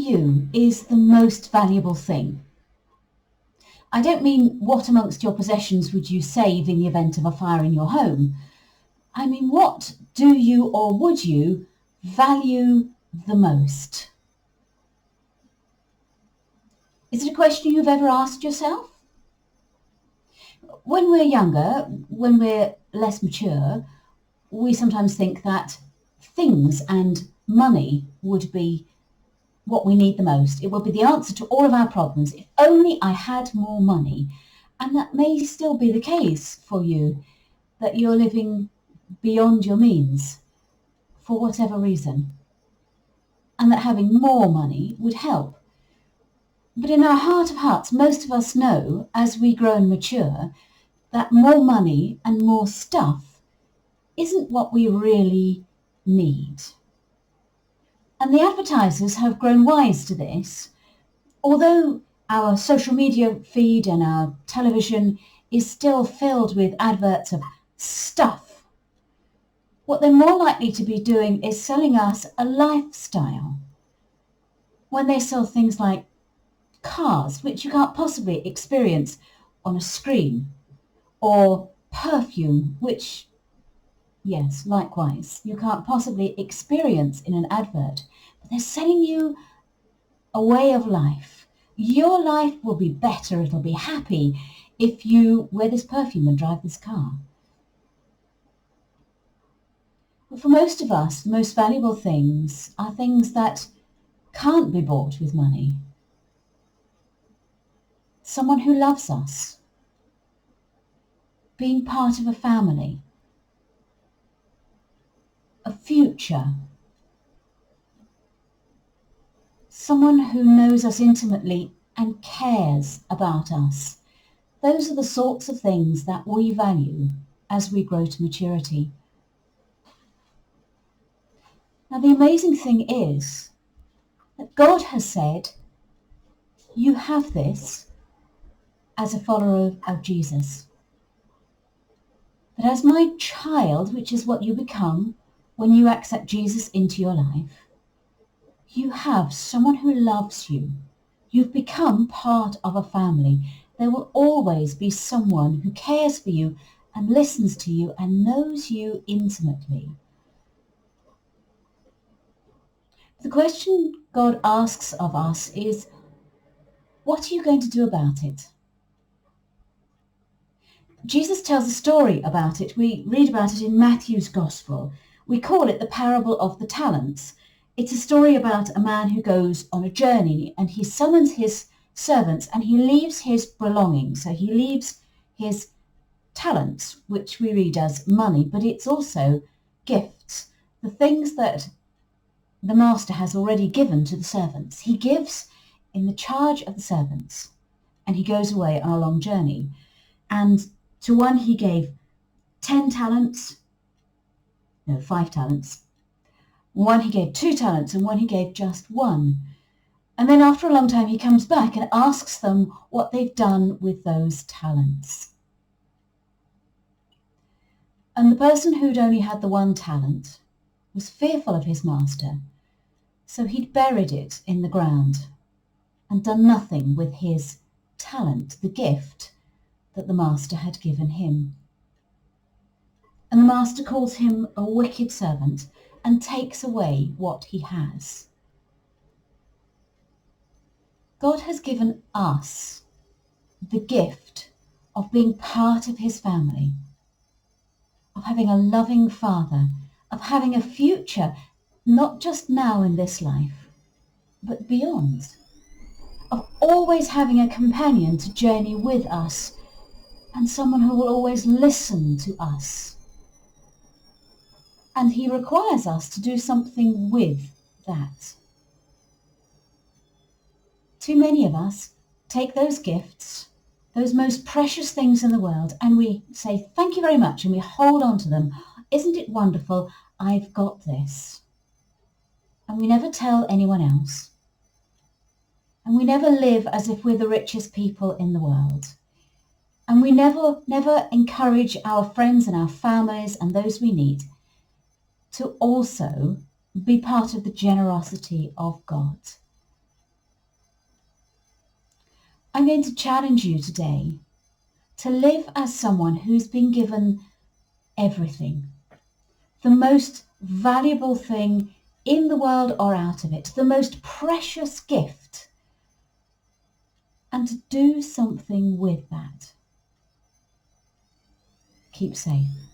you is the most valuable thing? I don't mean what amongst your possessions would you save in the event of a fire in your home. I mean, what do you or would you value the most? Is it a question you've ever asked yourself? When we're younger, when we're less mature, we sometimes think that things and money would be what we need the most. It will be the answer to all of our problems. If only I had more money. And that may still be the case for you, that you're living beyond your means for whatever reason, and that having more money would help. But in our heart of hearts, most of us know, as we grow and mature, that more money and more stuff isn't what we really need. And the advertisers have grown wise to this. Although our social media feed and our television is still filled with adverts of stuff, what they're more likely to be doing is selling us a lifestyle. When they sell things like cars, which you can't possibly experience on a screen, or perfume, which, yes, likewise, you can't possibly experience in an advert, but they're selling you a way of life. Your life will be better, it'll be happy if you wear this perfume and drive this car. But for most of us, the most valuable things are things that can't be bought with money. Someone who loves us, being part of a family, a future, someone who knows us intimately and cares about us. Those are the sorts of things that we value as we grow to maturity. Now, the amazing thing is that God has said, you have this as a follower of Jesus. That as my child, which is what you become when you accept Jesus into your life, you have someone who loves you. You've become part of a family. There will always be someone who cares for you and listens to you and knows you intimately. The question God asks of us is, what are you going to do about it? Jesus tells a story about it. We read about it in Matthew's Gospel. We call it the parable of the talents. It's a story about a man who goes on a journey and he summons his servants and he leaves his belongings. So he leaves his talents, which we read as money, but it's also gifts, the things that the master has already given to the servants. He gives in the charge of the servants and he goes away on a long journey. And to one he gave 5 talents. One he gave 2 talents and one he gave just 1. And then after a long time he comes back and asks them what they've done with those talents. And the person who'd only had the 1 talent was fearful of his master, so he'd buried it in the ground and done nothing with his talent, the gift that the master had given him. And the master calls him a wicked servant and takes away what he has. God has given us the gift of being part of his family, of having a loving father, of having a future, not just now in this life, but beyond, of always having a companion to journey with us and someone who will always listen to us. And he requires us to do something with that. Too many of us take those gifts, those most precious things in the world, and we say, thank you very much, and we hold on to them. Isn't it wonderful? I've got this. And we never tell anyone else. And we never live as if we're the richest people in the world. And we never encourage our friends and our families and those we need to also be part of the generosity of God. I'm going to challenge you today to live as someone who's been given everything, the most valuable thing in the world or out of it, the most precious gift, and to do something with that. Keep safe.